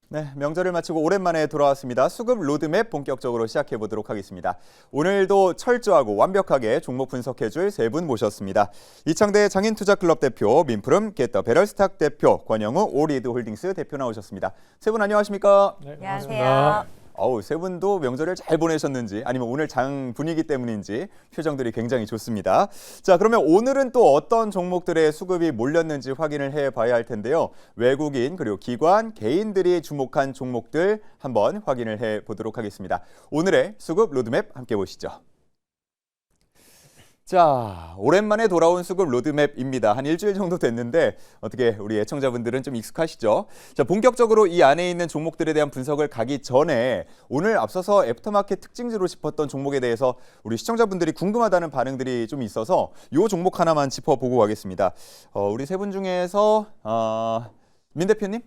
네, 명절을 마치고 오랜만에 돌아왔습니다. 수급 로드맵 본격적으로 시작해 보도록 하겠습니다. 오늘도 철저하고 완벽하게 종목 분석해줄 세 분 모셨습니다. 이창대 장인투자클럽 대표, 민프름 겟더 베럴스탁 대표, 권영우 오리드홀딩스 대표 나오셨습니다. 세 분 안녕하십니까? 네, 안녕하세요. 세 분도 명절을 잘 보내셨는지 아니면 오늘 장 분위기 때문인지 표정들이 굉장히 좋습니다. 자, 그러면 오늘은 또 어떤 종목들의 수급이 몰렸는지 확인을 해봐야 할 텐데요. 외국인 그리고 기관, 개인들이 주목한 종목들 한번 확인을 해보도록 하겠습니다. 오늘의 수급 로드맵 함께 보시죠. 자, 오랜만에 돌아온 수급 로드맵입니다. 한 일주일 정도 됐는데 어떻게 우리 애청자분들은 좀 익숙하시죠? 자, 본격적으로 이 안에 있는 종목들에 대한 분석을 가기 전에 오늘 앞서서 애프터마켓 특징주로 짚었던 종목에 대해서 우리 시청자분들이 궁금하다는 반응들이 좀 있어서 이 종목 하나만 짚어보고 가겠습니다. 우리 세 분 중에서 민 대표님?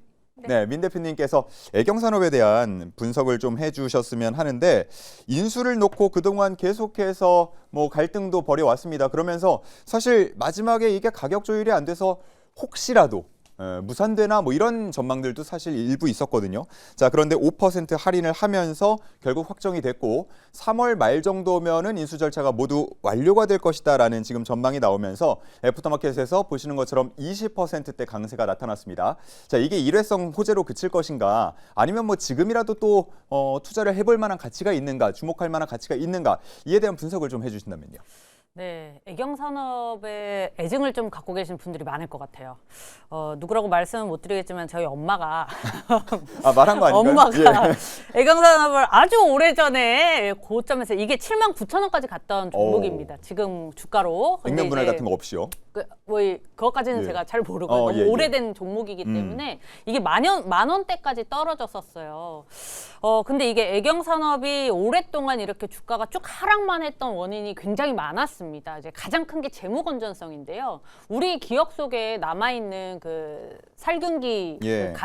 네, 민 대표님께서 애경산업에 대한 분석을 좀 해주셨으면 하는데 인수를 놓고 그동안 계속해서 뭐 갈등도 벌여왔습니다. 그러면서 사실 마지막에 이게 가격 조율이 안 돼서 혹시라도 무산되나 뭐 이런 전망들도 사실 일부 있었거든요. 자, 그런데 5% 할인을 하면서 결국 확정이 됐고 3월 말 정도면은 인수 절차가 모두 완료가 될 것이다라는 지금 전망이 나오면서 애프터마켓에서 보시는 것처럼 20%대 강세가 나타났습니다. 자, 이게 일회성 호재로 그칠 것인가 아니면 뭐 지금이라도 또 투자를 해볼 만한 가치가 있는가 주목할 만한 가치가 있는가 이에 대한 분석을 좀 해주신다면요. 네, 애경산업에 애증을 좀 갖고 계신 분들이 많을 것 같아요. 누구라고 말씀은 못 드리겠지만 저희 엄마가 말한 거 아닌가요? 엄마가 예. 애경산업을 아주 오래전에 고점에서 이게 79,000원까지 갔던 종목입니다. 지금 주가로. 근데 액면 분할 이제 같은 거 없이요? 그것까지는 예. 제가 잘 모르고 예, 너무 예. 오래된 종목이기 때문에 이게 만 원대까지 떨어졌었어요. 근데 이게 애경산업이 오랫동안 이렇게 주가가 쭉 하락만 했던 원인이 굉장히 많았습니다. 이제 가장 큰 게 재무 건전성인데요. 우리 기억 속에 남아있는 그 살균기 예. 그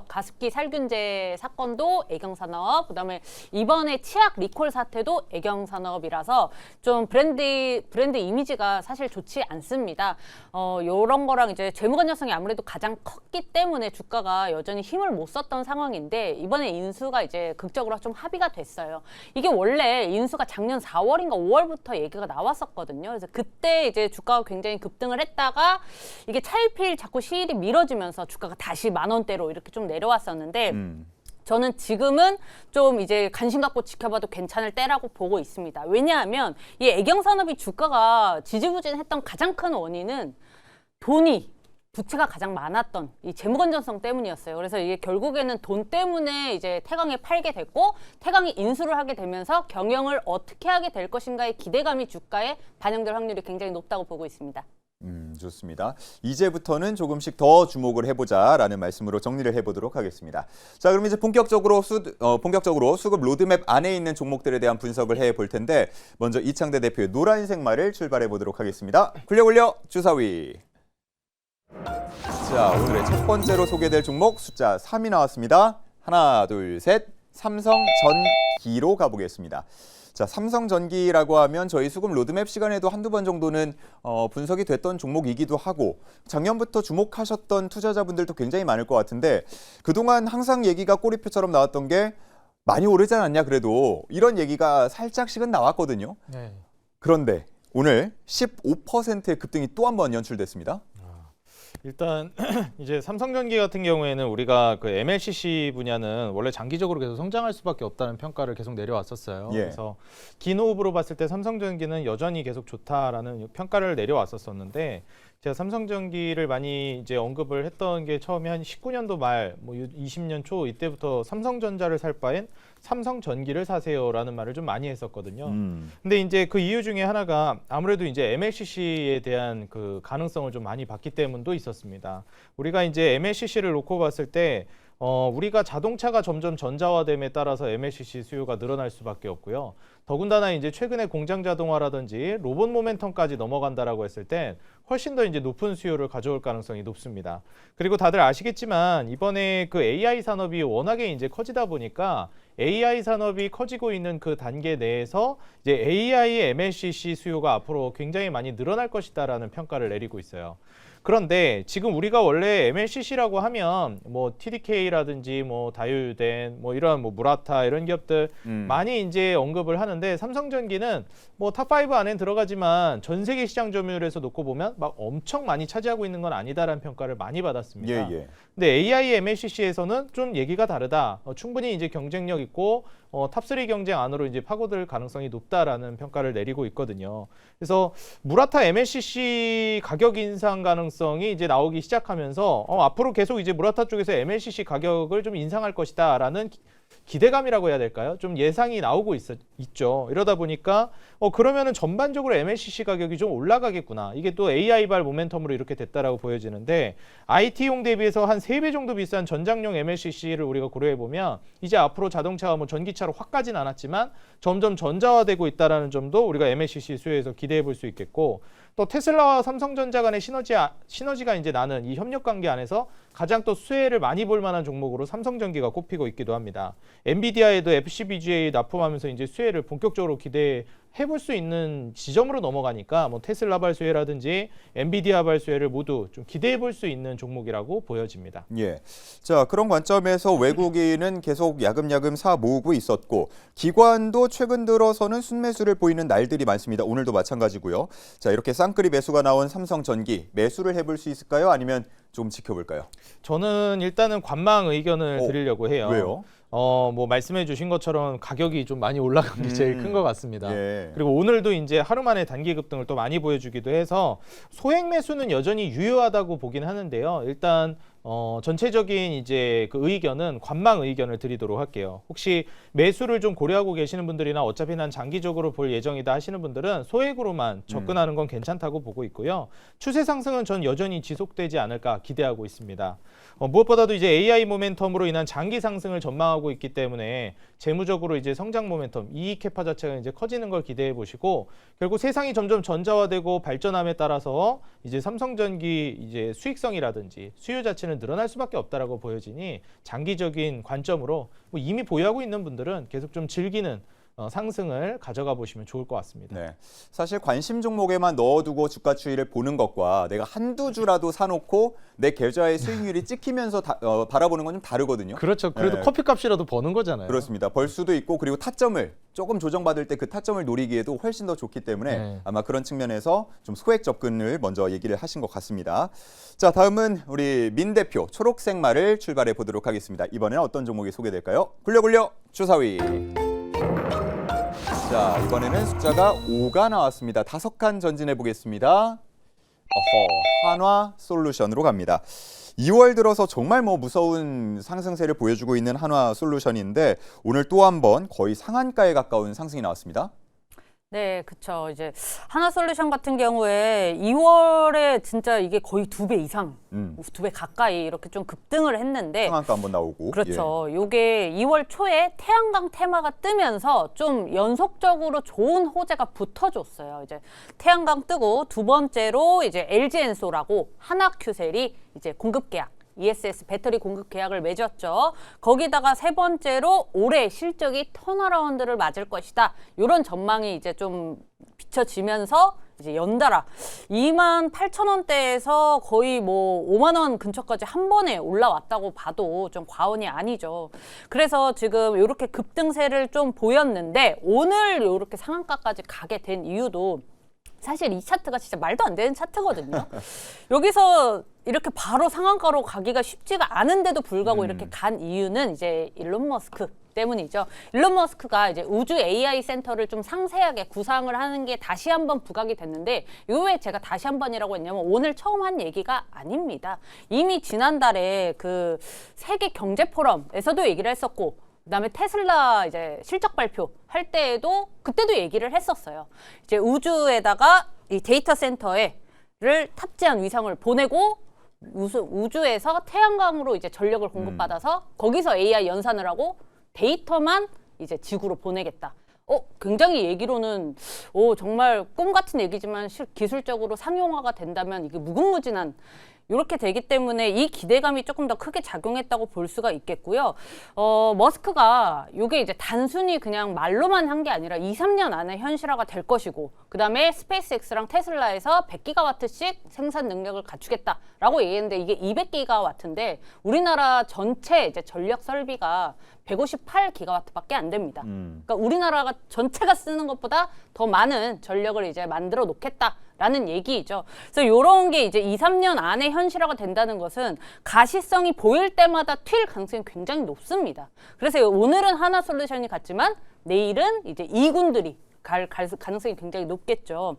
가습기 살균제 사건도 애경산업, 그다음에 이번에 치약 리콜 사태도 애경산업이라서 좀 브랜드 이미지가 사실 좋지 않습니다. 요런 거랑 이제 재무 건전성이 아무래도 가장 컸기 때문에 주가가 여전히 힘을 못 썼던 상황인데 이번에 인수가 이제 극적으로 좀 합의가 됐어요. 이게 원래 인수가 작년 4월인가 5월부터 얘기가 나왔었거든요. 그래서 그때 이제 주가가 굉장히 급등을 했다가 이게 차일피일 자꾸 시일이 미뤄지면서 주가가 다시 만 원대로 이렇게 좀 내려왔었는데 저는 지금은 좀 이제 관심 갖고 지켜봐도 괜찮을 때라고 보고 있습니다. 왜냐하면 이 애경산업이 주가가 지지부진했던 가장 큰 원인은 부채가 가장 많았던 이 재무 건전성 때문이었어요. 그래서 이게 결국에는 돈 때문에 이제 태광에 팔게 됐고 태광이 인수를 하게 되면서 경영을 어떻게 하게 될 것인가의 기대감이 주가에 반영될 확률이 굉장히 높다고 보고 있습니다. 좋습니다. 이제부터는 조금씩 더 주목을 해보자라는 말씀으로 정리를 해보도록 하겠습니다. 자, 그럼 이제 본격적으로 수급 로드맵 안에 있는 종목들에 대한 분석을 해볼 텐데 먼저 이창대 대표의 노란색 말을 출발해 보도록 하겠습니다. 굴려 주사위. 자, 오늘의 첫 번째로 소개될 종목 숫자 3이 나왔습니다. 하나, 둘, 셋. 삼성전기로 가보겠습니다. 자, 삼성전기라고 하면 저희 수급 로드맵 시간에도 한두 번 정도는 분석이 됐던 종목이기도 하고 작년부터 주목하셨던 투자자분들도 굉장히 많을 것 같은데 그동안 항상 얘기가 꼬리표처럼 나왔던 게 많이 오르지 않았냐 그래도 이런 얘기가 살짝씩은 나왔거든요. 네. 그런데 오늘 15%의 급등이 또 한 번 연출됐습니다. 일단 이제 삼성전기 같은 경우에는 우리가 그 MLCC 분야는 원래 장기적으로 계속 성장할 수밖에 없다는 평가를 계속 내려왔었어요. 예. 그래서 긴 호흡으로 봤을 때 삼성전기는 여전히 계속 좋다라는 평가를 내려왔었었는데 제가 삼성전기를 많이 이제 언급을 했던 게 처음에 한 19년도 말, 뭐 20년 초 이때부터 삼성전자를 살 바엔 삼성전기를 사세요라는 말을 좀 많이 했었거든요. 근데 이제 그 이유 중에 하나가 아무래도 이제 MLCC에 대한 그 가능성을 좀 많이 봤기 때문도 있었습니다. 우리가 이제 MLCC를 놓고 봤을 때 우리가 자동차가 점점 전자화됨에 따라서 MLCC 수요가 늘어날 수밖에 없고요. 더군다나 이제 최근에 공장 자동화라든지 로봇 모멘텀까지 넘어간다라고 했을 땐 훨씬 더 이제 높은 수요를 가져올 가능성이 높습니다. 그리고 다들 아시겠지만 이번에 그 AI 산업이 워낙에 이제 커지다 보니까 AI 산업이 커지고 있는 그 단계 내에서 이제 AI의 MLCC 수요가 앞으로 굉장히 많이 늘어날 것이다라는 평가를 내리고 있어요. 그런데 지금 우리가 원래 MLCC라고 하면 뭐 TDK라든지 뭐 다이오유덴 뭐 이런 뭐 무라타 이런 기업들 많이 이제 언급을 하는데 삼성전기는 뭐 탑5 안에 들어가지만 전 세계 시장 점유율에서 놓고 보면 막 엄청 많이 차지하고 있는 건 아니다라는 평가를 많이 받았습니다. 예. 근데 AI MLCC에서는 좀 얘기가 다르다. 충분히 이제 경쟁력 있고 탑3 경쟁 안으로 이제 파고들 가능성이 높다라는 평가를 내리고 있거든요. 그래서 무라타 MLCC 가격 인상 가능성이 이제 나오기 시작하면서 앞으로 계속 이제 무라타 쪽에서 MLCC 가격을 좀 인상할 것이다라는 기대감이라고 해야 될까요? 좀 예상이 나오고 있죠. 이러다 보니까 그러면은 전반적으로 MLCC 가격이 좀 올라가겠구나. 이게 또 AI발 모멘텀으로 이렇게 됐다라고 보여지는데 IT용 대비해서 한 3배 정도 비싼 전장용 MLCC를 우리가 고려해 보면 이제 앞으로 자동차와 뭐 전기차로 확 가진 않았지만 점점 전자화되고 있다라는 점도 우리가 MLCC 수요에서 기대해 볼 수 있겠고 또 테슬라와 삼성전자 간의 시너지가 이제 나는 이 협력 관계 안에서 가장 또 수혜를 많이 볼 만한 종목으로 삼성전기가 꼽히고 있기도 합니다. 엔비디아에도 FCBGA 납품하면서 이제 수혜를 본격적으로 기대해 볼 수 있는 지점으로 넘어가니까 뭐 테슬라발 수혜라든지 엔비디아발 수혜를 모두 좀 기대해 볼 수 있는 종목이라고 보여집니다. 예. 자, 그런 관점에서 외국인은 계속 야금야금 사 모으고 있었고 기관도 최근 들어서는 순매수를 보이는 날들이 많습니다. 오늘도 마찬가지고요. 자, 이렇게 쌍끌이 매수가 나온 삼성전기 매수를 해볼 수 있을까요? 아니면 좀 지켜볼까요? 저는 일단은 관망 의견을 드리려고 해요. 왜요? 뭐 말씀해 주신 것처럼 가격이 좀 많이 올라간 게 제일 큰 것 같습니다. 예. 그리고 오늘도 이제 하루 만에 단기 급등을 또 많이 보여주기도 해서 소액 매수는 여전히 유효하다고 보긴 하는데요. 일단 전체적인 이제 그 의견은 관망 의견을 드리도록 할게요. 혹시 매수를 좀 고려하고 계시는 분들이나 어차피 난 장기적으로 볼 예정이다 하시는 분들은 소액으로만 접근하는 건 괜찮다고 보고 있고요. 추세 상승은 전 여전히 지속되지 않을까 기대하고 있습니다. 무엇보다도 이제 AI 모멘텀으로 인한 장기 상승을 전망하고 있기 때문에 재무적으로 이제 성장 모멘텀, 이익 캐파 자체가 이제 커지는 걸 기대해 보시고 결국 세상이 점점 전자화되고 발전함에 따라서 이제 삼성전기 이제 수익성이라든지 수요 자체는 늘어날 수밖에 없다라고 보여지니 장기적인 관점으로 뭐 이미 보유하고 있는 분들은 계속 좀 즐기는 상승을 가져가 보시면 좋을 것 같습니다. 네. 사실 관심 종목에만 넣어두고 주가 추이를 보는 것과 내가 한두 주라도 사놓고 내 계좌의 수익률이 찍히면서 바라보는 건 좀 다르거든요. 그렇죠. 그래도 네. 커피값이라도 버는 거잖아요. 그렇습니다. 벌 수도 있고 그리고 타점을 조금 조정받을 때 그 타점을 노리기에도 훨씬 더 좋기 때문에 네. 아마 그런 측면에서 좀 소액 접근을 먼저 얘기를 하신 것 같습니다. 자, 다음은 우리 민 대표 초록색 말을 출발해 보도록 하겠습니다. 이번에는 어떤 종목이 소개될까요? 굴려 주사위. 자, 이번에는 숫자가 5가 나왔습니다. 5칸 전진해 보겠습니다. 한화 솔루션으로 갑니다. 2월 들어서 정말 뭐 무서운 상승세를 보여주고 있는 한화 솔루션인데 오늘 또 한 번 거의 상한가에 가까운 상승이 나왔습니다. 네, 그쵸. 이제 하나솔루션 같은 경우에 2월에 진짜 이게 거의 2배 이상, 2배 가까이 이렇게 좀 급등을 했는데 상한가 한번 나오고. 그렇죠. 요게 2월 초에 태양광 테마가 뜨면서 좀 연속적으로 좋은 호재가 붙어줬어요. 이제 태양광 뜨고 두 번째로 이제 LG엔소라고 한화큐셀이 이제 공급 계약. ESS 배터리 공급 계약을 맺었죠. 거기다가 세 번째로 올해 실적이 턴어라운드를 맞을 것이다. 이런 전망이 이제 좀 비춰지면서 이제 연달아 28,000원대에서 거의 뭐 5만 원 근처까지 한 번에 올라왔다고 봐도 좀 과언이 아니죠. 그래서 지금 이렇게 급등세를 좀 보였는데 오늘 이렇게 상한가까지 가게 된 이유도 사실 이 차트가 진짜 말도 안 되는 차트거든요. 여기서 이렇게 바로 상한가로 가기가 쉽지가 않은데도 불구하고 이렇게 간 이유는 이제 일론 머스크 때문이죠. 일론 머스크가 이제 우주 AI 센터를 좀 상세하게 구상을 하는 게 다시 한번 부각이 됐는데 요 왜 제가 다시 한번이라고 했냐면 오늘 처음 한 얘기가 아닙니다. 이미 지난달에 그 세계 경제 포럼에서도 얘기를 했었고 그다음에 테슬라 이제 실적 발표 할 때에도 그때도 얘기를 했었어요. 이제 우주에다가 이 데이터 센터를 탑재한 위성을 보내고 우주에서 태양광으로 이제 전력을 공급받아서 거기서 AI 연산을 하고 데이터만 이제 지구로 보내겠다. 굉장히 얘기로는 정말 꿈 같은 얘기지만 기술적으로 상용화가 된다면 이게 무궁무진한 이렇게 되기 때문에 이 기대감이 조금 더 크게 작용했다고 볼 수가 있겠고요. 머스크가 이게 이제 단순히 그냥 말로만 한 게 아니라 2, 3년 안에 현실화가 될 것이고, 그 다음에 스페이스X랑 테슬라에서 100기가와트씩 생산 능력을 갖추겠다라고 얘기했는데 이게 200기가와트인데 우리나라 전체 이제 전력 설비가 158기가와트밖에 안 됩니다. 그러니까 우리나라가 전체가 쓰는 것보다 더 많은 전력을 이제 만들어 놓겠다라는 얘기이죠. 그래서 이런 게 이제 2, 3년 안에 현실화가 된다는 것은 가시성이 보일 때마다 튈 가능성이 굉장히 높습니다. 그래서 오늘은 하나솔루션이 갔지만 내일은 이제 이군들이 갈 가능성이 굉장히 높겠죠.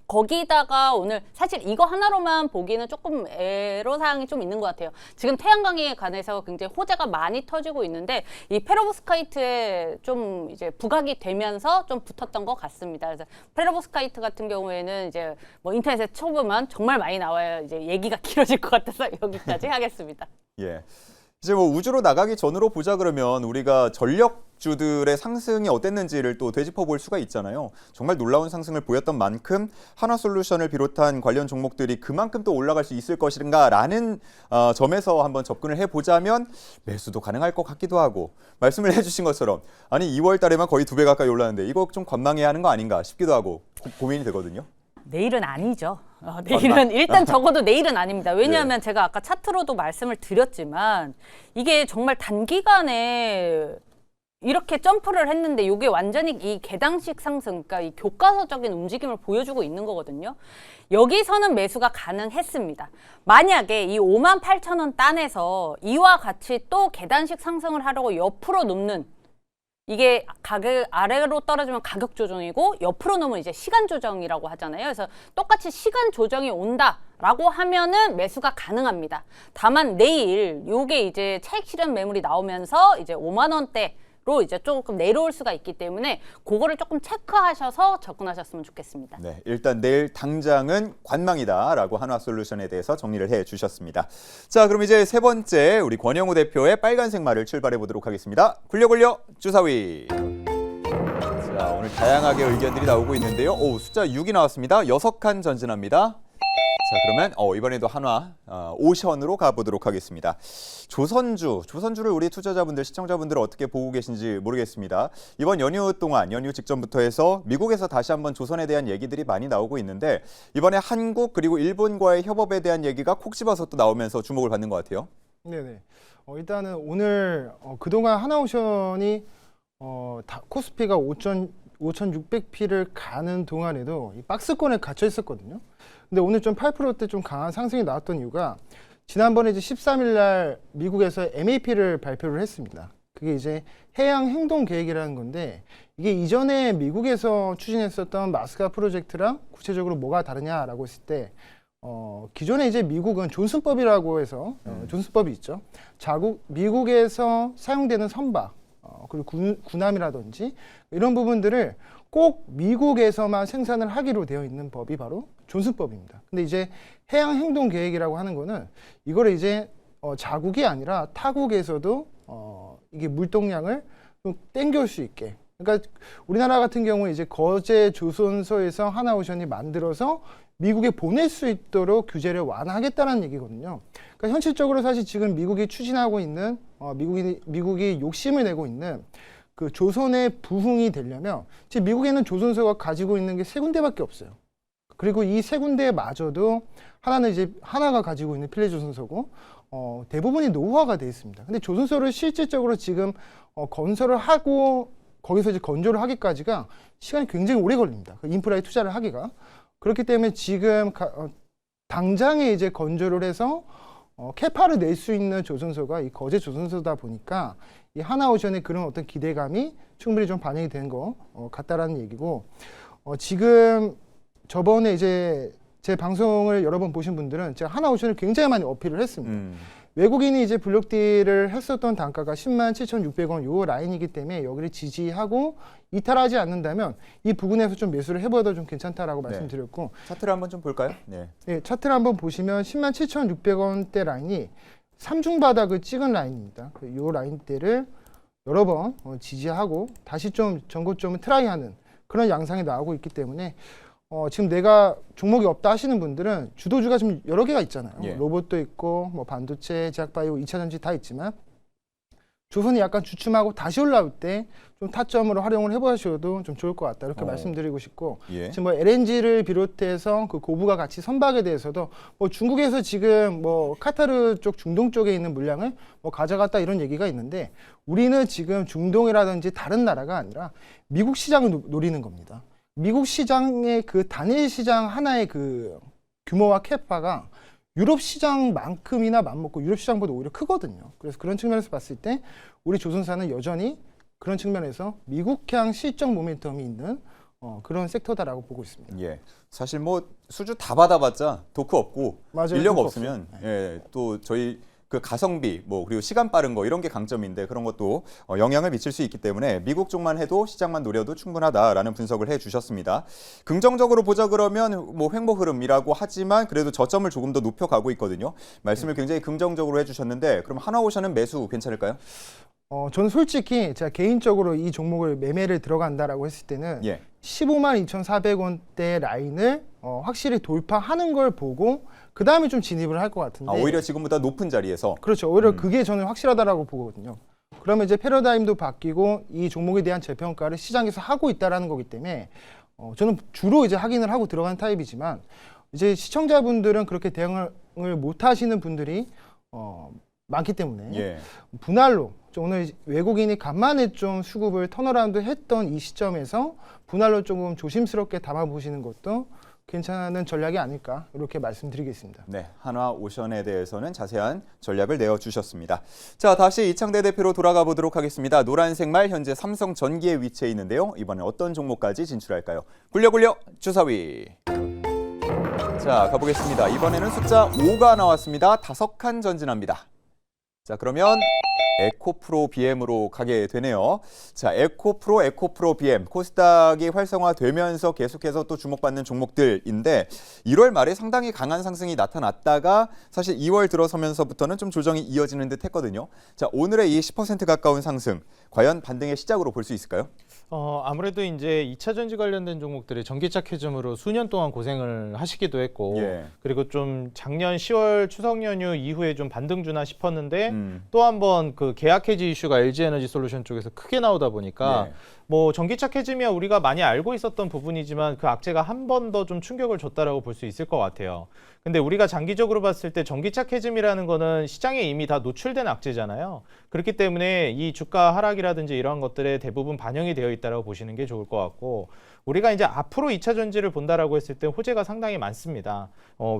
거기다가 오늘 사실 이거 하나로만 보기는 조금 애로사항이 좀 있는 것 같아요. 지금 태양광에 관해서 굉장히 호재가 많이 터지고 있는데 이 페로브스카이트에 좀 이제 부각이 되면서 좀 붙었던 것 같습니다. 그래서 페로브스카이트 같은 경우에는 이제 뭐 인터넷에 쳐보면 정말 많이 나와요. 이제 얘기가 길어질 것 같아서 여기까지 하겠습니다. 예. 이제 뭐 우주로 나가기 전으로 보자 그러면 우리가 전력주들의 상승이 어땠는지를 또 되짚어 볼 수가 있잖아요. 정말 놀라운 상승을 보였던 만큼 하나솔루션을 비롯한 관련 종목들이 그만큼 또 올라갈 수 있을 것인가라는 점에서 한번 접근을 해보자면 매수도 가능할 것 같기도 하고, 말씀을 해주신 것처럼 아니 2월 달에만 거의 2배 가까이 올랐는데 이거 좀 관망해야 하는 거 아닌가 싶기도 하고 고민이 되거든요. 내일은 아니죠. 내일은 일단 적어도 내일은 아닙니다. 왜냐하면 네. 제가 아까 차트로도 말씀을 드렸지만 이게 정말 단기간에 이렇게 점프를 했는데 이게 완전히 이 계단식 상승, 그러니까 이 교과서적인 움직임을 보여주고 있는 거거든요. 여기서는 매수가 가능했습니다. 만약에 이 58,000원 단에서 이와 같이 또 계단식 상승을 하려고 옆으로 눕는, 이게 가격 아래로 떨어지면 가격 조정이고 옆으로 놓으면 이제 시간 조정이라고 하잖아요. 그래서 똑같이 시간 조정이 온다라고 하면은 매수가 가능합니다. 다만 내일 요게 이제 차익 실현 매물이 나오면서 이제 5만 원대로 이제 조금 내려올 수가 있기 때문에 그거를 조금 체크하셔서 접근하셨으면 좋겠습니다. 네, 일단 내일 당장은 관망이다라고 한화솔루션에 대해서 정리를 해주셨습니다. 자, 그럼 이제 세 번째 우리 권영우 대표의 빨간색 말을 출발해 보도록 하겠습니다. 굴려 주사위. 자, 오늘 다양하게 의견들이 나오고 있는데요. 오, 숫자 6이 나왔습니다. 6칸 전진합니다. 자, 그러면 이번에도 한화 오션으로 가보도록 하겠습니다. 조선주를 우리 투자자분들, 시청자분들 어떻게 보고 계신지 모르겠습니다. 이번 연휴 동안, 연휴 직전부터 해서 미국에서 다시 한번 조선에 대한 얘기들이 많이 나오고 있는데 이번에 한국 그리고 일본과의 협업에 대한 얘기가 콕 집어서 또 나오면서 주목을 받는 것 같아요. 네네. 일단은 오늘 그동안 하나오션이 코스피가 5,600P를 가는 동안에도 이 박스권에 갇혀 있었거든요. 근데 오늘 좀 8%대 좀 강한 상승이 나왔던 이유가 지난번에 이제 13일 날 미국에서 MAP를 발표를 했습니다. 그게 이제 해양 행동 계획이라는 건데 이게 이전에 미국에서 추진했었던 마스카 프로젝트랑 구체적으로 뭐가 다르냐라고 했을 때 기존에 이제 미국은 존슨법이라고 해서 존슨법이 있죠. 미국에서 사용되는 선박 그리고 군함이라든지 이런 부분들을 꼭 미국에서만 생산을 하기로 되어 있는 법이 바로 존슨법입니다. 근데 이제 해양 행동 계획이라고 하는 거는 이거를 이제 자국이 아니라 타국에서도 이게 물동량을 좀 땡겨올 수 있게. 그러니까 우리나라 같은 경우에 이제 거제 조선소에서 하나오션이 만들어서 미국에 보낼 수 있도록 규제를 완화하겠다는 얘기거든요. 그러니까 현실적으로 사실 지금 미국이 추진하고 있는 미국이 욕심을 내고 있는 그 조선의 부흥이 되려면 지금 미국에는 조선소가 가지고 있는 게 3군데밖에 없어요. 그리고 이 3군데마저도 하나는 이제 하나가 가지고 있는 필레조선소고 대부분이 노후화가 되어 있습니다. 근데 조선소를 실질적으로 지금 건설을 하고 거기서 이제 건조를 하기까지가 시간이 굉장히 오래 걸립니다. 그 인프라에 투자를 하기가. 그렇기 때문에 지금 당장에 이제 건조를 해서 캐파를 낼 수 있는 조선소가 이 거제 조선소다 보니까 이 하나오션의 그런 어떤 기대감이 충분히 좀 반영이 된 거 같다라는 얘기고 지금 저번에 이제 제 방송을 여러 번 보신 분들은 제가 하나오션을 굉장히 많이 어필을 했습니다. 외국인이 이제 블록딜을 했었던 단가가 107,600원 요 라인이기 때문에 여기를 지지하고 이탈하지 않는다면 이 부분에서 좀 매수를 해봐도 좀 괜찮다라고 말씀드렸고 차트를 한번 좀 볼까요? 네. 네, 차트를 한번 보시면 107,600원대 라인이 삼중 바닥을 찍은 라인입니다. 요 라인대를 여러 번 지지하고 다시 좀 전고점을 트라이하는 그런 양상이 나오고 있기 때문에 지금 내가 종목이 없다 하시는 분들은 주도주가 지금 여러 개가 있잖아요. 예. 로봇도 있고 뭐 반도체, 제약바이오, 2차전지 다 있지만 조선이 약간 주춤하고 다시 올라올 때 좀 타점으로 활용을 해보셔도 좀 좋을 것 같다 이렇게 말씀드리고 싶고 예. 지금 뭐 LNG를 비롯해서 그 고부가 가치 선박에 대해서도 뭐 중국에서 지금 뭐 카타르 쪽 중동 쪽에 있는 물량을 뭐 가져갔다 이런 얘기가 있는데 우리는 지금 중동이라든지 다른 나라가 아니라 미국 시장을 노리는 겁니다. 미국 시장의 그 단일 시장 하나의 그 규모와 캐파가 유럽 시장만큼이나 맞먹고 유럽 시장보다 오히려 크거든요. 그래서 그런 측면에서 봤을 때 우리 조선사는 여전히 그런 측면에서 미국향 실적 모멘텀이 있는 그런 섹터다라고 보고 있습니다. 예. 사실 뭐 수주 다 받아봤자 도크 없고 맞아요. 인력 도크 없으면 예, 또 저희 그 가성비 뭐 그리고 시간 빠른 거 이런 게 강점인데 그런 것도 영향을 미칠 수 있기 때문에 미국 쪽만 해도 시장만 노려도 충분하다라는 분석을 해주셨습니다. 긍정적으로 보자 그러면 뭐 횡보 흐름이라고 하지만 그래도 저점을 조금 더 높여가고 있거든요. 말씀을 굉장히 긍정적으로 해주셨는데 그럼 하나오션은 매수 괜찮을까요? 저는 솔직히 제가 개인적으로 이 종목을 매매를 들어간다라고 했을 때는 예. 15만 2,400원대 라인을 확실히 돌파하는 걸 보고 그 다음에 좀 진입을 할 것 같은데. 오히려 지금보다 높은 자리에서. 그렇죠. 오히려 그게 저는 확실하다라고 보거든요. 그러면 이제 패러다임도 바뀌고 이 종목에 대한 재평가를 시장에서 하고 있다라는 거기 때문에 저는 주로 이제 확인을 하고 들어가는 타입이지만 이제 시청자분들은 그렇게 대응을 못 하시는 분들이 많기 때문에 예. 분할로 오늘 외국인이 간만에 좀 수급을 턴어라운드 했던 이 시점에서 분할로 조금 조심스럽게 담아보시는 것도 괜찮은 전략이 아닐까 이렇게 말씀드리겠습니다. 네, 한화오션에 대해서는 자세한 전략을 내어주셨습니다. 자, 다시 이창대 대표로 돌아가 보도록 하겠습니다. 노란색 말 현재 삼성전기에 위치해 있는데요. 이번에 어떤 종목까지 진출할까요? 굴려굴려 주사위. 자, 가보겠습니다. 이번에는 숫자 5가 나왔습니다. 5칸 전진합니다. 자, 그러면 에코프로 BM으로 가게 되네요. 자, 에코프로 BM, 코스닥이 활성화되면서 계속해서 또 주목받는 종목들인데 1월 말에 상당히 강한 상승이 나타났다가 사실 2월 들어서면서부터는 좀 조정이 이어지는 듯 했거든요. 자, 오늘의 이 10% 가까운 상승, 과연 반등의 시작으로 볼 수 있을까요? 아무래도 이제 2차 전지 관련된 종목들이 전기차 캐즘으로 수년 동안 고생을 하시기도 했고 예. 그리고 좀 작년 10월 추석 연휴 이후에 좀 반등 주나 싶었는데 또 한 번 그 계약 해지 이슈가 LG에너지 솔루션 쪽에서 크게 나오다 보니까 예. 뭐 전기차 캐즘이야 우리가 많이 알고 있었던 부분이지만 그 악재가 한 번 더 좀 충격을 줬다라고 볼 수 있을 것 같아요. 근데 우리가 장기적으로 봤을 때 전기차 캐즘이라는 거는 시장에 이미 다 노출된 악재잖아요. 그렇기 때문에 이 주가 하락이라든지 이런 것들에 대부분 반영이 되어 있다라고 보시는 게 좋을 것 같고 우리가 이제 앞으로 2차 전지를 본다라고 했을 때 호재가 상당히 많습니다.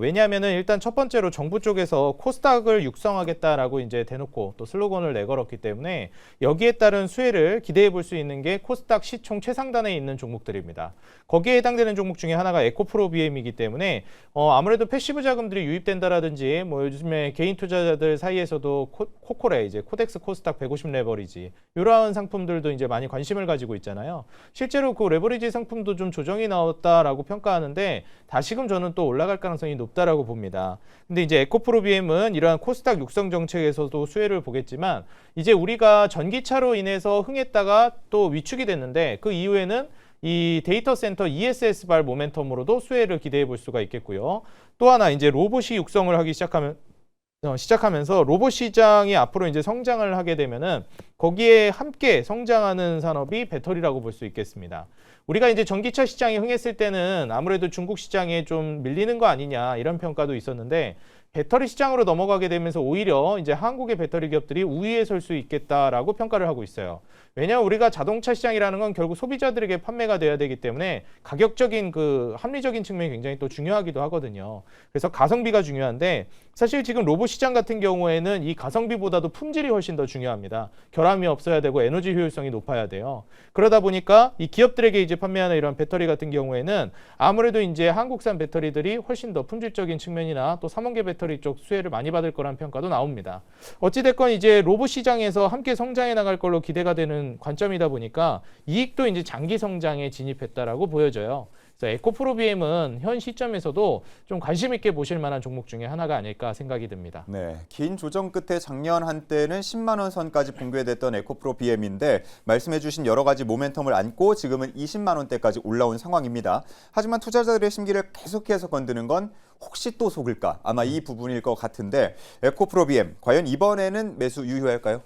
왜냐하면은 일단 첫 번째로 정부 쪽에서 코스닥을 육성하겠다라고 이제 대놓고 또 슬로건을 내걸었기 때문에 여기에 따른 수혜를 기대해 볼 수 있는 게 코스닥 시총 최상단에 있는 종목들입니다. 거기에 해당되는 종목 중에 하나가 에코프로 BM이기 때문에 아무래도 패시브 자금들이 유입된다라든지 뭐 요즘에 개인 투자자들 사이에서도 코코레 이제 코덱스 코스닥 150 레버리지 이러한 상품들도 이제 많이 관심을 가지고 있잖아요. 실제로 그 레버리지 상품도 좀 조정이 나왔다라고 평가하는데 다시금 저는 또 올라갈 가능성이 높다라고 봅니다. 근데 이제 에코프로 BM은 이러한 코스닥 육성 정책에서도 수혜를 보겠지만 이제 우리가 전기차로 인해서 흥했다가 또 위축이 됐는데 그 이후에는 이 데이터 센터 ESS발 모멘텀으로도 수혜를 기대해 볼 수가 있겠고요. 또 하나 이제 로봇이 육성을 하기 시작하면서 로봇 시장이 앞으로 이제 성장을 하게 되면은 거기에 함께 성장하는 산업이 배터리라고 볼 수 있겠습니다. 우리가 이제 전기차 시장이 흥했을 때는 아무래도 중국 시장에 좀 밀리는 거 아니냐 이런 평가도 있었는데 배터리 시장으로 넘어가게 되면서 오히려 이제 한국의 배터리 기업들이 우위에 설 수 있겠다라고 평가를 하고 있어요. 왜냐하면 우리가 자동차 시장이라는 건 결국 소비자들에게 판매가 돼야 되기 때문에 가격적인 그 합리적인 측면이 굉장히 또 중요하기도 하거든요. 그래서 가성비가 중요한데 사실 지금 로봇 시장 같은 경우에는 이 가성비보다도 품질이 훨씬 더 중요합니다. 결함이 없어야 되고 에너지 효율성이 높아야 돼요. 그러다 보니까 이 기업들에게 이제 판매하는 이런 배터리 같은 경우에는 아무래도 이제 한국산 배터리들이 훨씬 더 품질적인 측면이나 또 삼원계 배터리 쪽 수혜를 많이 받을 거란 평가도 나옵니다. 어찌됐건 이제 로봇 시장에서 함께 성장해 나갈 걸로 기대가 되는 관점이다 보니까 이익도 이제 장기 성장에 진입했다라고 보여져요. 그래서 에코프로비엠은 현 시점에서도 좀 관심 있게 보실 만한 종목 중에 하나가 아닐까 생각이 듭니다. 네, 긴 조정 끝에 작년 한때는 10만 원 선까지 붕괴됐던 에코프로 BM인데 말씀해주신 여러 가지 모멘텀을 안고 지금은 20만 원대까지 올라온 상황입니다. 하지만 투자자들의 심기를 계속해서 건드는 건 혹시 또 속을까? 아마 이 부분일 것 같은데 에코프로 BM 과연 이번에는 매수 유효할까요?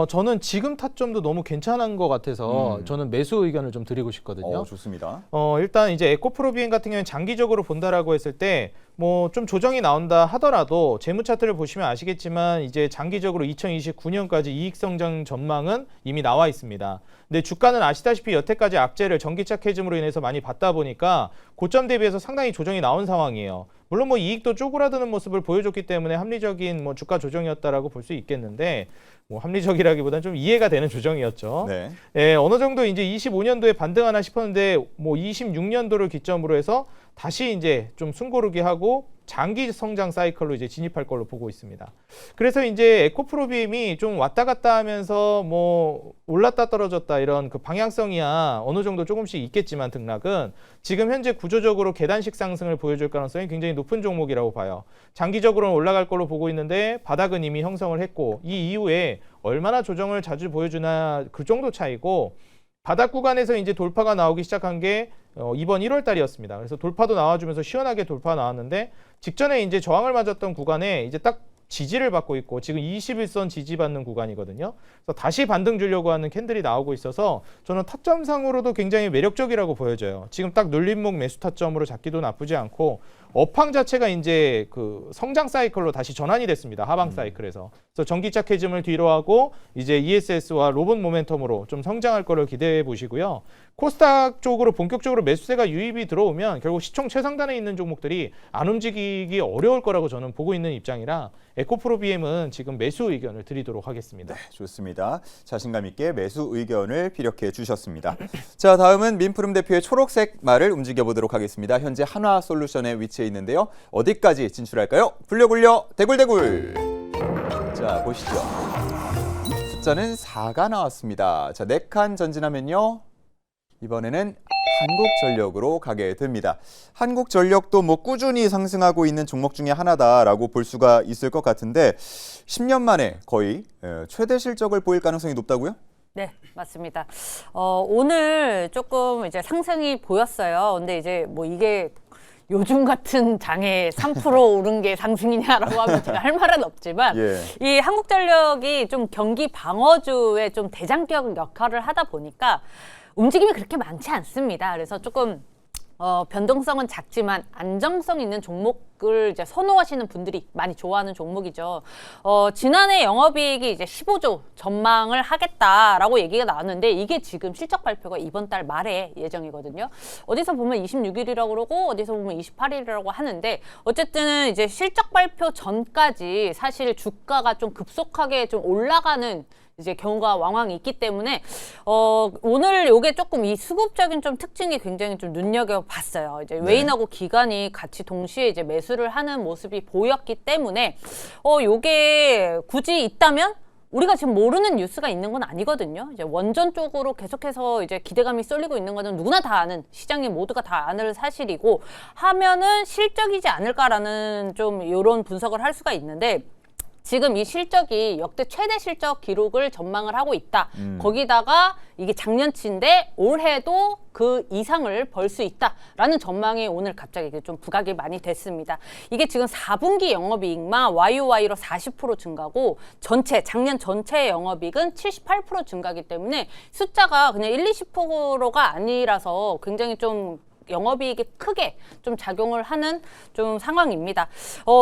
저는 지금 타점도 너무 괜찮은 것 같아서 저는 매수 의견을 좀 드리고 싶거든요. 좋습니다. 일단 이제 에코프로비엠 같은 경우는 장기적으로 본다라고 했을 때 뭐 좀 조정이 나온다 하더라도 재무 차트를 보시면 아시겠지만 이제 장기적으로 2029년까지 이익 성장 전망은 이미 나와 있습니다. 근데 주가는 아시다시피 여태까지 악재를 전기차 캐즘으로 인해서 많이 받다 보니까 고점 대비해서 상당히 조정이 나온 상황이에요. 물론 뭐 이익도 쪼그라드는 모습을 보여줬기 때문에 합리적인 뭐 주가 조정이었다라고 볼 수 있겠는데 뭐 합리적이라기보다는 좀 이해가 되는 조정이었죠. 네. 예, 어느 정도 이제 25년도에 반등하나 싶었는데 뭐 26년도를 기점으로 해서 다시 이제 좀 숨고르기 하고 장기 성장 사이클로 이제 진입할 걸로 보고 있습니다. 그래서 이제 에코프로비엠이 좀 왔다 갔다 하면서 뭐 올랐다 떨어졌다 이런 그 방향성이야 어느 정도 조금씩 있겠지만 등락은 지금 현재 구조적으로 계단식 상승을 보여줄 가능성이 굉장히 높은 종목이라고 봐요. 장기적으로는 올라갈 걸로 보고 있는데 바닥은 이미 형성을 했고 이 이후에 얼마나 조정을 자주 보여주나 그 정도 차이고 바닥 구간에서 이제 돌파가 나오기 시작한 게 이번 1월 달이었습니다. 그래서 돌파도 나와주면서 시원하게 돌파 나왔는데 직전에 이제 저항을 맞았던 구간에 이제 딱 지지를 받고 있고 지금 21선 지지받는 구간이거든요. 그래서 다시 반등 주려고 하는 캔들이 나오고 있어서 저는 타점상으로도 굉장히 매력적이라고 보여져요. 지금 딱 눌림목 매수 타점으로 잡기도 나쁘지 않고 업황 자체가 이제 그 성장 사이클로 다시 전환이 됐습니다. 하방 사이클에서. 그래서 전기차 캐즘을 뒤로하고 이제 ESS와 로봇 모멘텀으로 좀 성장할 거를 기대해 보시고요. 코스닥 쪽으로 본격적으로 매수세가 유입이 들어오면 결국 시총 최상단에 있는 종목들이 안 움직이기 어려울 거라고 저는 보고 있는 입장이라 에코프로비엠은 지금 매수 의견을 드리도록 하겠습니다. 네, 좋습니다. 자신감 있게 매수 의견을 피력해 주셨습니다. 자, 다음은 민푸름 대표의 초록색 말을 움직여 보도록 하겠습니다. 현재 한화솔루션에 위치해 있는데요. 어디까지 진출할까요? 굴려굴려 대굴대굴. 자, 보시죠. 숫자는 4가 나왔습니다. 자, 4칸 전진하면요. 이번에는 한국전력으로 가게 됩니다. 한국전력도 뭐 꾸준히 상승하고 있는 종목 중에 하나다라고 볼 수가 있을 것 같은데 10년 만에 거의 최대 실적을 보일 가능성이 높다고요? 네, 맞습니다. 오늘 조금 이제 상승이 보였어요. 근데 이제 뭐 이게 요즘 같은 장에 3% 오른 게 상승이냐라고 하면 제가 할 말은 없지만 이 한국전력이 좀 경기 방어주의 좀 대장격 역할을 하다 보니까 움직임이 그렇게 많지 않습니다. 그래서 조금 변동성은 작지만 안정성 있는 종목을 이제 선호하시는 분들이 많이 좋아하는 종목이죠. 지난해 영업이익이 이제 15조 전망을 하겠다라고 얘기가 나왔는데 이게 지금 실적 발표가 이번 달 말에 예정이거든요. 어디서 보면 26일이라고 그러고 어디서 보면 28일이라고 하는데 어쨌든 이제 실적 발표 전까지 사실 주가가 좀 급속하게 좀 올라가는 이제 경우가 왕왕 있기 때문에 오늘 요게 조금 이 수급적인 좀 특징이 굉장히 좀 눈여겨봤어요. 이제 외인하고 기관이 같이 동시에 이제 매수를 하는 모습이 보였기 때문에 요게 굳이 있다면 우리가 지금 모르는 뉴스가 있는 건 아니거든요. 이제 원전 쪽으로 계속해서 이제 기대감이 쏠리고 있는 거는 누구나 다 아는 시장이 모두가 다 아는 사실이고 하면은 실적이지 않을까라는 좀 이런 분석을 할 수가 있는데. 지금 이 실적이 역대 최대 실적 기록을 전망을 하고 있다. 거기다가 이게 작년치인데 올해도 그 이상을 벌 수 있다라는 전망이 오늘 갑자기 좀 부각이 많이 됐습니다. 이게 지금 4분기 영업이익만 YOY로 40% 증가고 작년 전체 영업이익은 78% 증가하기 때문에 숫자가 그냥 20%가 아니라서 굉장히 좀 영업이익이 크게 좀 작용을 하는 좀 상황입니다.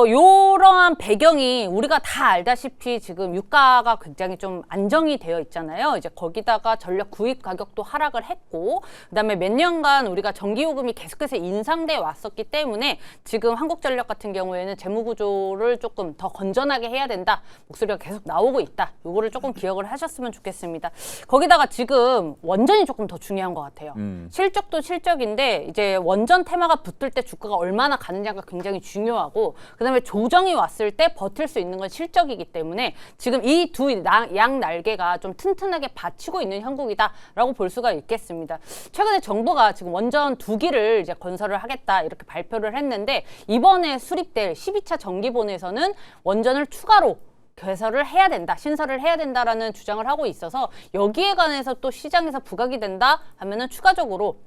이러한 배경이 우리가 다 알다시피 지금 유가가 굉장히 좀 안정이 되어 있잖아요. 이제 거기다가 전력 구입 가격도 하락을 했고, 그다음에 몇 년간 우리가 전기요금이 계속해서 인상돼 왔었기 때문에 지금 한국전력 같은 경우에는 재무 구조를 조금 더 건전하게 해야 된다. 목소리가 계속 나오고 있다. 요거를 조금 기억을 하셨으면 좋겠습니다. 거기다가 지금 원전이 조금 더 중요한 것 같아요. 실적도 실적인데 이제 이제 원전 테마가 붙을 때 주가가 얼마나 가느냐가 굉장히 중요하고 그다음에 조정이 왔을 때 버틸 수 있는 건 실적이기 때문에 지금 이 두 양 날개가 좀 튼튼하게 받치고 있는 형국이다라고 볼 수가 있겠습니다. 최근에 정부가 지금 원전 2기를 이제 건설을 하겠다 이렇게 발표를 했는데 이번에 수립될 12차 정기본에서는 원전을 추가로 개설을 해야 된다, 신설을 해야 된다라는 주장을 하고 있어서 여기에 관해서 또 시장에서 부각이 된다 하면은 추가적으로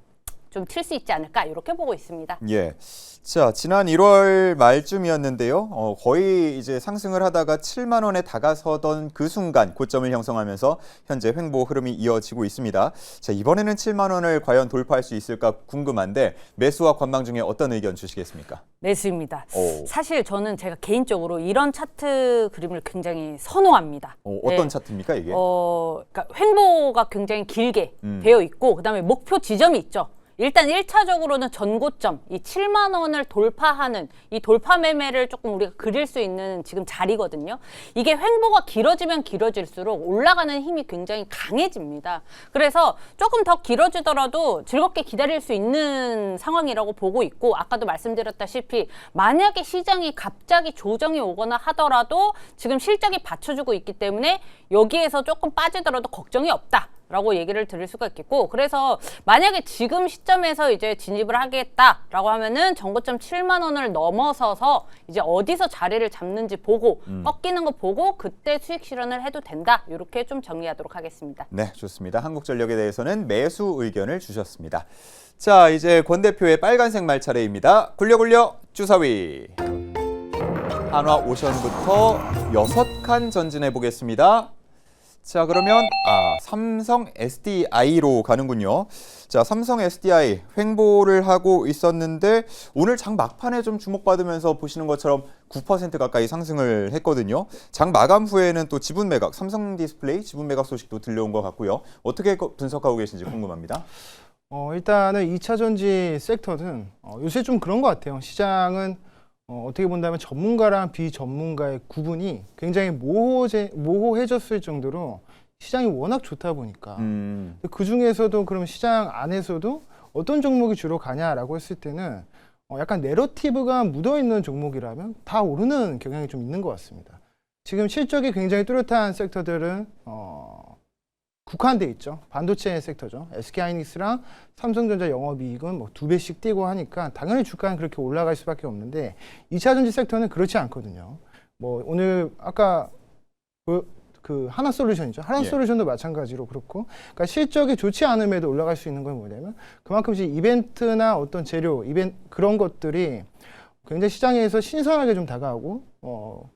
좀 튈 수 있지 않을까 이렇게 보고 있습니다. 예. 자, 지난 1월 말쯤이었는데요. 거의 이제 상승을 하다가 7만 원에 다가서던 그 순간 고점을 형성하면서 현재 횡보 흐름이 이어지고 있습니다. 자, 이번에는 7만 원을 과연 돌파할 수 있을까 궁금한데 매수와 관망 중에 어떤 의견 주시겠습니까? 매수입니다. 오. 사실 저는 제가 개인적으로 이런 차트 그림을 굉장히 선호합니다. 어떤 네. 차트입니까, 이게? 그러니까 횡보가 굉장히 길게 음. 되어 있고 그다음에 목표 지점이 있죠. 일단 1차적으로는 전고점, 이 7만 원을 돌파하는 이 돌파 매매를 조금 우리가 그릴 수 있는 지금 자리거든요. 이게 횡보가 길어지면 길어질수록 올라가는 힘이 굉장히 강해집니다. 그래서 조금 더 길어지더라도 즐겁게 기다릴 수 있는 상황이라고 보고 있고 아까도 말씀드렸다시피 만약에 시장이 갑자기 조정이 오거나 하더라도 지금 실적이 받쳐주고 있기 때문에 여기에서 조금 빠지더라도 걱정이 없다. 라고 얘기를 드릴 수가 있겠고 그래서 만약에 지금 시점에서 이제 진입을 하겠다라고 하면은 전고점 7만 원을 넘어서서 이제 어디서 자리를 잡는지 보고 꺾이는 거 보고 그때 수익 실현을 해도 된다 이렇게 좀 정리하도록 하겠습니다. 네, 좋습니다. 한국전력에 대해서는 매수 의견을 주셨습니다. 자, 이제 권 대표의 빨간색 말차례입니다. 굴려 주사위. 한화오션부터 6칸 전진해 보겠습니다. 자, 그러면 삼성 SDI로 가는군요. 자, 삼성 SDI 횡보를 하고 있었는데 오늘 장 막판에 좀 주목받으면서 보시는 것처럼 9% 가까이 상승을 했거든요. 장 마감 후에는 또 지분 매각, 삼성 디스플레이 지분 매각 소식도 들려온 것 같고요. 어떻게 분석하고 계신지 궁금합니다. 일단은 2차 전지 섹터는 요새 좀 그런 것 같아요. 시장은 어떻게 본다면 전문가랑 비전문가의 구분이 굉장히 모호해졌을 정도로 시장이 워낙 좋다 보니까 그 중에서도 그럼 시장 안에서도 어떤 종목이 주로 가냐라고 했을 때는 약간 내러티브가 묻어있는 종목이라면 다 오르는 경향이 좀 있는 것 같습니다. 지금 실적이 굉장히 뚜렷한 섹터들은 국한돼 있죠. 반도체 섹터죠. SK하이닉스랑 삼성전자 영업이익은 뭐 2배씩 뛰고 하니까 당연히 주가는 그렇게 올라갈 수밖에 없는데 2차 전지 섹터는 그렇지 않거든요. 뭐 오늘 아까 그 하나솔루션이죠. 하나솔루션도 마찬가지로 그렇고, 그러니까 실적이 좋지 않음에도 올라갈 수 있는 건 뭐냐면 그만큼 이제 이벤트나 어떤 재료, 그런 것들이 굉장히 시장에서 신선하게 좀 다가오고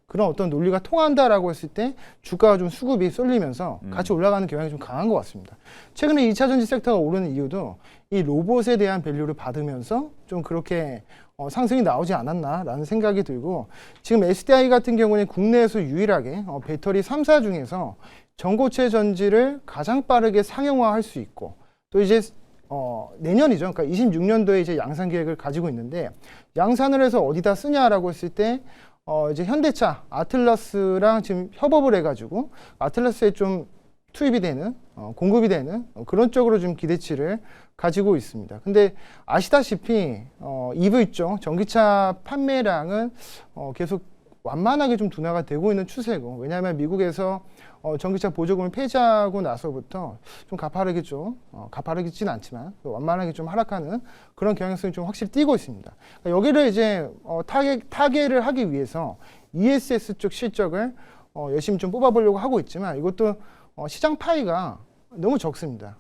그런 어떤 논리가 통한다라고 했을 때 주가가 좀 수급이 쏠리면서 같이 올라가는 경향이 좀 강한 것 같습니다. 최근에 2차 전지 섹터가 오르는 이유도 이 로봇에 대한 밸류를 받으면서 좀 그렇게 상승이 나오지 않았나라는 생각이 들고, 지금 SDI 같은 경우는 국내에서 유일하게 배터리 3사 중에서 전고체 전지를 가장 빠르게 상용화할 수 있고, 또 이제 내년이죠. 그러니까 26년도에 이제 양산 계획을 가지고 있는데, 양산을 해서 어디다 쓰냐라고 했을 때 이제 현대차 아틀라스랑 지금 협업을 해가지고 아틀라스에 좀 투입이 되는 공급이 되는 그런 쪽으로 좀 기대치를 가지고 있습니다. 근데 아시다시피 EV 쪽 전기차 판매량은 계속 완만하게 좀 둔화가 되고 있는 추세고, 왜냐하면 미국에서 전기차 보조금을 폐지하고 나서부터 좀 가파르겠지는 않지만 완만하게 좀 하락하는 그런 경향성이 좀 확실히 띄고 있습니다. 그러니까 여기를 이제 타겟을 하기 위해서 ESS 쪽 실적을 열심히 좀 뽑아보려고 하고 있지만, 이것도 시장 파이가 너무 적습니다.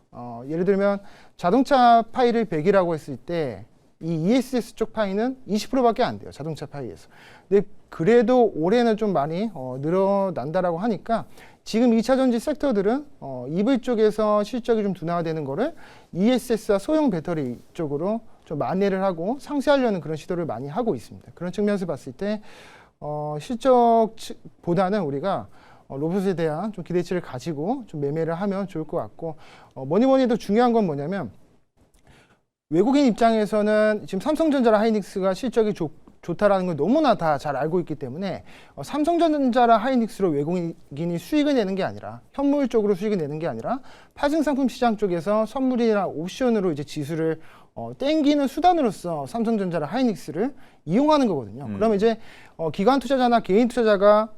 예를 들면 자동차 파이를 100이라고 했을 때 이 ESS 쪽 파이는 20%밖에 안 돼요. 자동차 파이에서. 근데 그래도 올해는 좀 많이 늘어난다라고 하니까 지금 2차 전지 섹터들은 EV 쪽에서 실적이 좀 둔화되는 거를 ESS와 소형 배터리 쪽으로 좀 만회를 하고 상쇄하려는 그런 시도를 많이 하고 있습니다. 그런 측면에서 봤을 때 실적보다는 우리가 로봇에 대한 좀 기대치를 가지고 좀 매매를 하면 좋을 것 같고, 뭐니 해도 중요한 건 뭐냐면 외국인 입장에서는 지금 삼성전자랑 하이닉스가 실적이 좋다라는 걸 너무나 다 잘 알고 있기 때문에 삼성전자랑 하이닉스로 외국인이 수익을 내는 게 아니라 현물 쪽으로 수익을 내는 게 아니라 파생상품 시장 쪽에서 선물이나 옵션으로 이제 지수를 땡기는 수단으로서 삼성전자랑 하이닉스를 이용하는 거거든요. 그러면 이제 기관 투자자나 개인 투자자가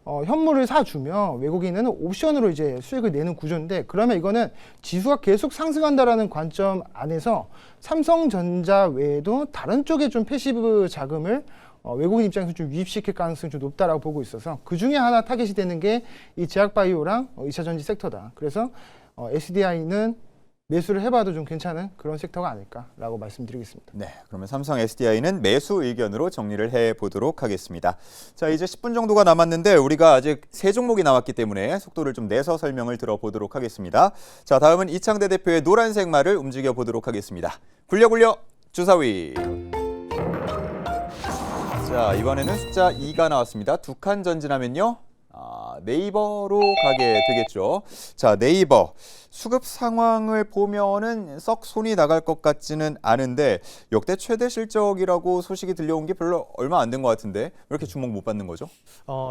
현물을 사주면 외국인은 옵션으로 이제 수익을 내는 구조인데, 그러면 이거는 지수가 계속 상승한다라는 관점 안에서 삼성전자 외에도 다른 쪽에 좀 패시브 자금을 외국인 입장에서 좀 유입시킬 가능성이 좀 높다라고 보고 있어서 그 중에 하나 타겟이 되는 게 이 제약바이오랑 2차전지 섹터다. 그래서 SDI는 매수를 해봐도 좀 괜찮은 그런 섹터가 아닐까라고 말씀드리겠습니다. 네, 그러면 삼성 SDI는 매수 의견으로 정리를 해보도록 하겠습니다. 자, 이제 10분 정도가 남았는데 우리가 아직 세 종목이 나왔기 때문에 속도를 좀 내서 설명을 들어보도록 하겠습니다. 자, 다음은 이창대 대표의 노란색 말을 움직여 보도록 하겠습니다. 굴려 주사위. 자, 이번에는 숫자 2가 나왔습니다. 두 칸 전진하면요. 네이버로 가게 되겠죠. 자, 네이버 수급 상황을 보면은 썩 손이 나갈 것 같지는 않은데 역대 최대 실적이라고 소식이 들려온 게 별로 얼마 안 된 것 같은데 왜 이렇게 주목 못 받는 거죠?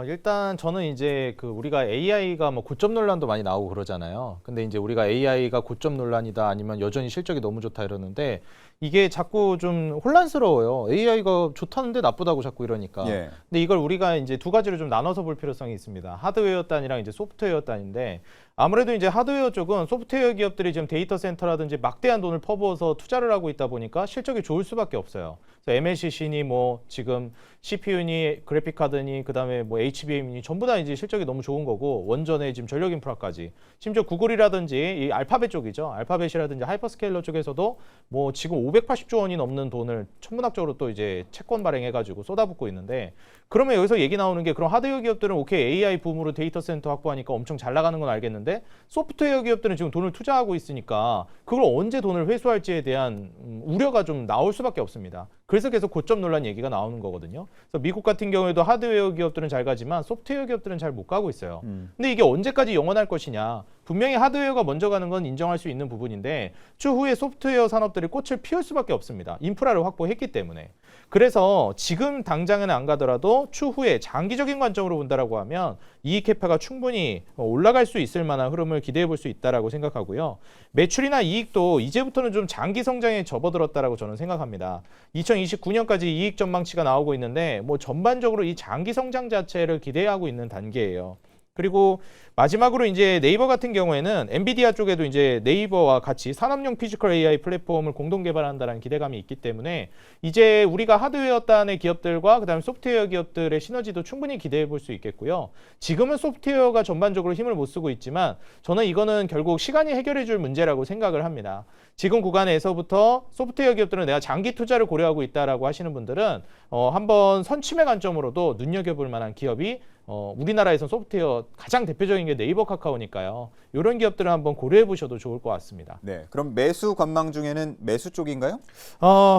일단 저는 이제 우리가 AI가 뭐 고점 논란도 많이 나오고 그러잖아요. 근데 이제 우리가 AI가 고점 논란이다 아니면 여전히 실적이 너무 좋다 이러는데 이게 자꾸 좀 혼란스러워요. AI가 좋다는데 나쁘다고 자꾸 이러니까. 예. 근데 이걸 우리가 이제 두 가지로 좀 나눠서 볼 필요성이 있습니다. 하드웨어 단이랑 이제 소프트웨어 단인데, 아무래도 이제 하드웨어 쪽은 소프트웨어 기업들이 지금 데이터 센터라든지 막대한 돈을 퍼부어서 투자를 하고 있다 보니까 실적이 좋을 수밖에 없어요. 그래서 MLCC니 뭐 지금 CPU니 그래픽 카드니 그다음에 뭐 HBM이니 전부 다 이제 실적이 너무 좋은 거고, 원전에 지금 전력 인프라까지, 심지어 구글이라든지 이 알파벳 쪽이죠. 알파벳이라든지 하이퍼스케일러 쪽에서도 뭐 지금 580조 원이 넘는 돈을 천문학적으로 또 이제 채권 발행해가지고 쏟아붓고 있는데, 그러면 여기서 얘기 나오는 게, 그럼 하드웨어 기업들은 오케이 AI 붐으로 데이터 센터 확보하니까 엄청 잘 나가는 건 알겠는데 소프트웨어 기업들은 지금 돈을 투자하고 있으니까 그걸 언제 돈을 회수할지에 대한 우려가 좀 나올 수밖에 없습니다. 그래서 계속 고점 논란 얘기가 나오는 거거든요. 그래서 미국 같은 경우에도 하드웨어 기업들은 잘 가지만 소프트웨어 기업들은 잘 못 가고 있어요. 근데 이게 언제까지 영원할 것이냐. 분명히 하드웨어가 먼저 가는 건 인정할 수 있는 부분인데 추후에 소프트웨어 산업들이 꽃을 피울 수밖에 없습니다. 인프라를 확보했기 때문에. 그래서 지금 당장에는 안 가더라도 추후에 장기적인 관점으로 본다라고 하면 이익 회파가 충분히 올라갈 수 있을 만한 흐름을 기대해 볼 수 있다라고 생각하고요. 매출이나 이익도 이제부터는 좀 장기 성장에 접어들었다라고 저는 생각합니다. 2029년까지 이익 전망치가 나오고 있는데 뭐 전반적으로 이 장기 성장 자체를 기대하고 있는 단계예요. 그리고 마지막으로 이제 네이버 같은 경우에는 엔비디아 쪽에도 이제 네이버와 같이 산업용 피지컬 AI 플랫폼을 공동 개발한다는 기대감이 있기 때문에 이제 우리가 하드웨어 단의 기업들과 그다음에 소프트웨어 기업들의 시너지도 충분히 기대해 볼 수 있겠고요. 지금은 소프트웨어가 전반적으로 힘을 못 쓰고 있지만 저는 이거는 결국 시간이 해결해 줄 문제라고 생각을 합니다. 지금 구간에서부터 소프트웨어 기업들은 내가 장기 투자를 고려하고 있다라고 하시는 분들은 한번 선취매 관점으로도 눈여겨볼 만한 기업이 우리나라에선 소프트웨어 가장 대표적인 게 네이버 카카오니까요. 이런 기업들을 한번 고려해 보셔도 좋을 것 같습니다. 네, 그럼 매수 관망 중에는 매수 쪽인가요?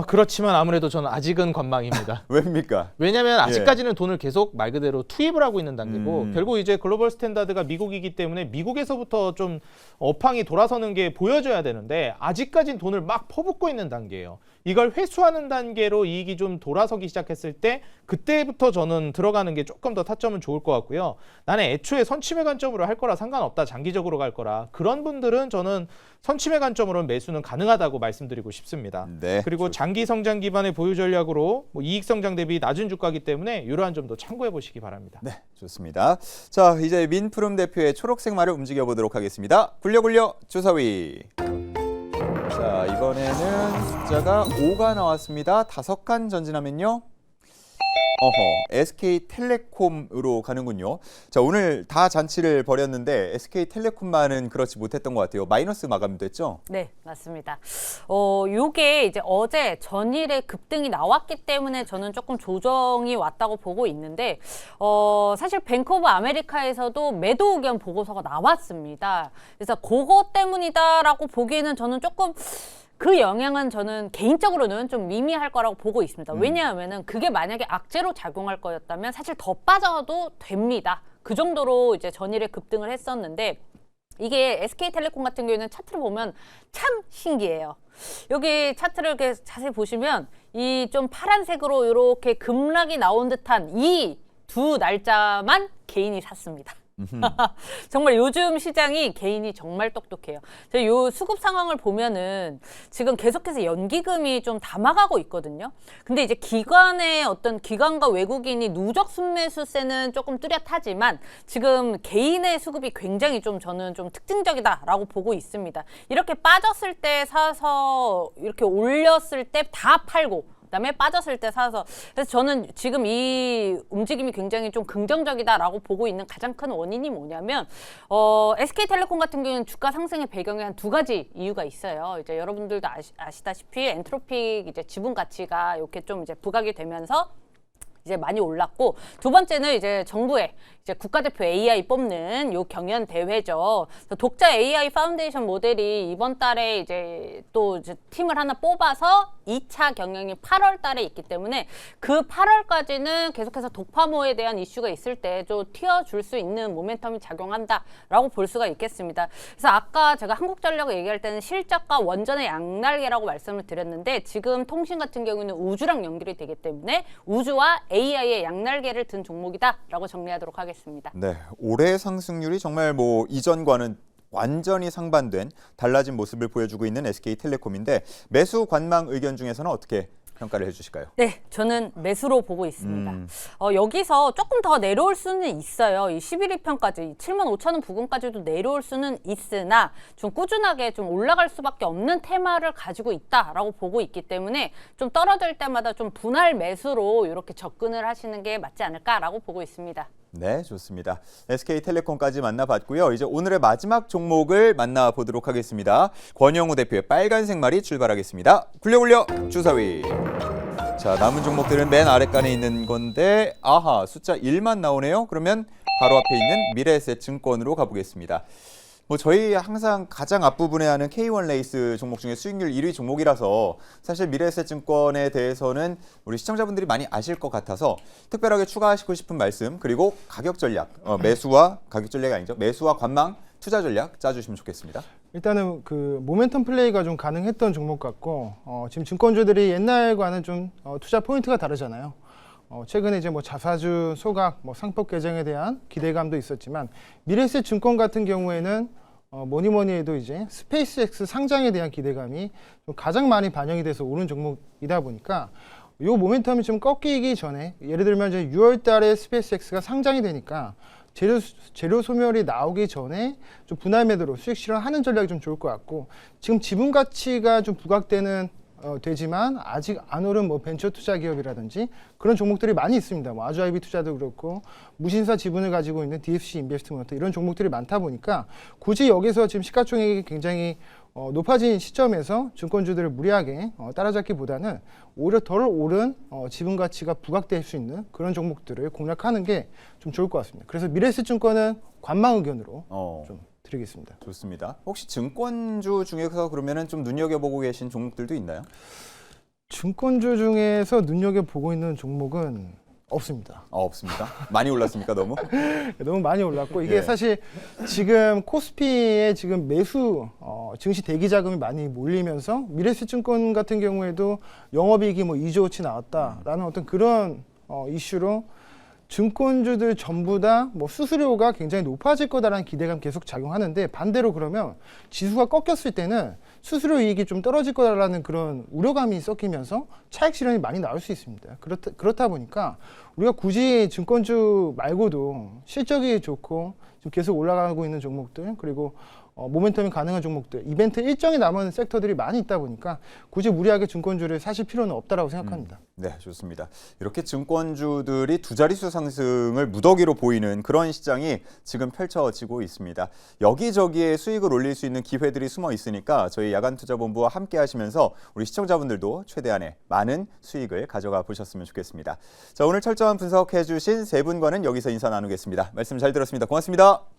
그렇지만 아무래도 저는 아직은 관망입니다. 왜입니까? 왜냐하면 아직까지는 돈을 계속 말 그대로 투입을 하고 있는 단계고 결국 이제 글로벌 스탠다드가 미국이기 때문에 미국에서부터 좀 업황이 돌아서는 게 보여져야 되는데 아직까지는 돈을 막 퍼붓고 있는 단계예요. 이걸 회수하는 단계로 이익이 좀 돌아서기 시작했을 때 그때부터 저는 들어가는 게 조금 더 타점은 좋을 것 같고요. 나는 애초에 선취매 관점으로 할 거라 상관없다. 장기적으로 갈 거라. 그런 분들은 저는 선취매 관점으로 매수는 가능하다고 말씀드리고 싶습니다. 네, 그리고 장기 성장 기반의 보유 전략으로 뭐 이익 성장 대비 낮은 주가이기 때문에 이러한 점도 참고해 보시기 바랍니다. 네, 좋습니다. 자, 이제 민푸름 대표의 초록색 말을 움직여 보도록 하겠습니다. 굴려 주사위. 자, 이번에는 숫자가 5가 나왔습니다. 5칸 전진하면요. SK텔레콤으로 가는군요. 자, 오늘 다 잔치를 벌였는데 SK텔레콤만은 그렇지 못했던 것 같아요. 마이너스 마감됐죠? 네, 맞습니다. 요게 이제 어제 전일에 급등이 나왔기 때문에 저는 조금 조정이 왔다고 보고 있는데, 사실 뱅크 오브 아메리카에서도 매도 의견 보고서가 나왔습니다. 그래서 그것 때문이다라고 보기에는 저는 조금 그 영향은 저는 개인적으로는 좀 미미할 거라고 보고 있습니다. 왜냐하면은 그게 만약에 악재로 작용할 거였다면 사실 더 빠져도 됩니다. 그 정도로 이제 전일에 급등을 했었는데 이게 SK텔레콤 같은 경우에는 차트를 보면 참 신기해요. 여기 차트를 이렇게 자세히 보시면 이 좀 파란색으로 이렇게 급락이 나온 듯한 이 두 날짜만 개인이 샀습니다. 정말 요즘 시장이 개인이 정말 똑똑해요. 요 수급 상황을 보면은 지금 계속해서 연기금이 좀 담아가고 있거든요. 근데 이제 기관의 어떤 기관과 외국인이 누적 순매수세는 조금 뚜렷하지만 지금 개인의 수급이 굉장히 좀 저는 좀 특징적이다라고 보고 있습니다. 이렇게 빠졌을 때 사서 이렇게 올렸을 때 다 팔고 그다음에 빠졌을 때 사서 그래서 저는 지금 이 움직임이 굉장히 좀 긍정적이다라고 보고 있는 가장 큰 원인이 뭐냐면 SK텔레콤 같은 경우는 주가 상승의 배경에 한 두 가지 이유가 있어요. 이제 여러분들도 아시다시피 엔트로픽 이제 지분 가치가 이렇게 좀 이제 부각이 되면서 이제 많이 올랐고 두 번째는 이제 정부의 이제 국가대표 AI 뽑는 요 경연 대회죠. 독자 AI 파운데이션 모델이 이번 달에 이제 또 이제 팀을 하나 뽑아서 2차 경영이 8월 달에 있기 때문에 그 8월까지는 계속해서 독파모에 대한 이슈가 있을 때 좀 튀어줄 수 있는 모멘텀이 작용한다라고 볼 수가 있겠습니다. 그래서 아까 제가 한국전력 얘기할 때는 실적과 원전의 양날개라고 말씀을 드렸는데 지금 통신 같은 경우는 우주랑 연결이 되기 때문에 우주와 AI의 양날개를 든 종목이다라고 정리하도록 하겠습니다. 네, 올해 상승률이 정말 뭐 이전과는 완전히 상반된 달라진 모습을 보여주고 있는 SK텔레콤인데 매수 관망 의견 중에서는 어떻게 평가를 해주실까요? 네, 저는 매수로 보고 있습니다. 여기서 조금 더 내려올 수는 있어요. 이 11일평까지 75,000원 부근까지도 내려올 수는 있으나 좀 꾸준하게 좀 올라갈 수밖에 없는 테마를 가지고 있다라고 보고 있기 때문에 좀 떨어질 때마다 좀 분할 매수로 이렇게 접근을 하시는 게 맞지 않을까라고 보고 있습니다. 네, 좋습니다. SK텔레콤까지 만나봤고요. 이제 오늘의 마지막 종목을 만나보도록 하겠습니다. 권영우 대표의 빨간색 말이 출발하겠습니다. 굴려 주사위. 자, 남은 종목들은 맨 아래칸에 있는 건데 아하, 숫자 1만 나오네요. 그러면 바로 앞에 있는 미래에셋증권으로 가보겠습니다. 뭐 저희 항상 가장 앞부분에 하는 K1 레이스 종목 중에 수익률 1위 종목이라서 사실 미래에셋증권에 대해서는 우리 시청자분들이 많이 아실 것 같아서 특별하게 추가하시고 싶은 말씀 그리고 가격 전략, 매수와 가격 전략이 아니죠. 매수와 관망, 투자 전략 짜주시면 좋겠습니다. 일단은 그 모멘텀 플레이가 좀 가능했던 종목 같고 지금 증권주들이 옛날과는 좀 투자 포인트가 다르잖아요. 최근에 이제 뭐 자사주 소각, 뭐 상법 개정에 대한 기대감도 있었지만 미래에셋 증권 같은 경우에는 뭐니 해도 이제 스페이스X 상장에 대한 기대감이 좀 가장 많이 반영이 돼서 오른 종목이다 보니까 이 모멘텀이 좀 꺾이기 전에 예를 들면 이제 6월 달에 스페이스X가 상장이 되니까 재료 소멸이 나오기 전에 좀 분할 매도로 수익 실현하는 전략이 좀 좋을 것 같고 지금 지분 가치가 좀 부각되는 되지만 아직 안 오른 뭐 벤처 투자 기업이라든지 그런 종목들이 많이 있습니다. 뭐 아주아이비 투자도 그렇고 무신사 지분을 가지고 있는 DFC 인베스트먼트 이런 종목들이 많다 보니까 굳이 여기서 지금 시가총액이 굉장히 높아진 시점에서 증권주들을 무리하게 따라잡기보다는 오히려 덜 오른 지분 가치가 부각될 수 있는 그런 종목들을 공략하는 게 좀 좋을 것 같습니다. 그래서 미래에셋증권은 관망 의견으로 좀 드리겠습니다. 좋습니다. 혹시 증권주 중에서 그러면은 좀 눈여겨보고 계신 종목들도 있나요? 증권주 중에서 눈여겨보고 있는 종목은 없습니다. 없습니다. 많이 올랐습니까, 너무? 너무 많이 올랐고 이게 예. 사실 지금 코스피에 지금 매수 증시 대기 자금이 많이 몰리면서 미래에셋증권 같은 경우에도 영업이익이 뭐 2조어치 나왔다라는 어떤 그런 이슈로 증권주들 전부 다 뭐 수수료가 굉장히 높아질 거다라는 기대감 계속 작용하는데 반대로 그러면 지수가 꺾였을 때는 수수료 이익이 좀 떨어질 거다라는 그런 우려감이 섞이면서 차익 실현이 많이 나올 수 있습니다. 그렇다 보니까 우리가 굳이 증권주 말고도 실적이 좋고 지금 계속 올라가고 있는 종목들 그리고 모멘텀이 가능한 종목들, 이벤트 일정이 남은 섹터들이 많이 있다 보니까 굳이 무리하게 증권주를 사실 필요는 없다라고 생각합니다. 네, 좋습니다. 이렇게 증권주들이 두 자릿수 상승을 무더기로 보이는 그런 시장이 지금 펼쳐지고 있습니다. 여기저기에 수익을 올릴 수 있는 기회들이 숨어 있으니까 저희 야간투자본부와 함께 하시면서 우리 시청자분들도 최대한의 많은 수익을 가져가 보셨으면 좋겠습니다. 자, 오늘 철저한 분석해 주신 세 분과는 여기서 인사 나누겠습니다. 말씀 잘 들었습니다. 고맙습니다.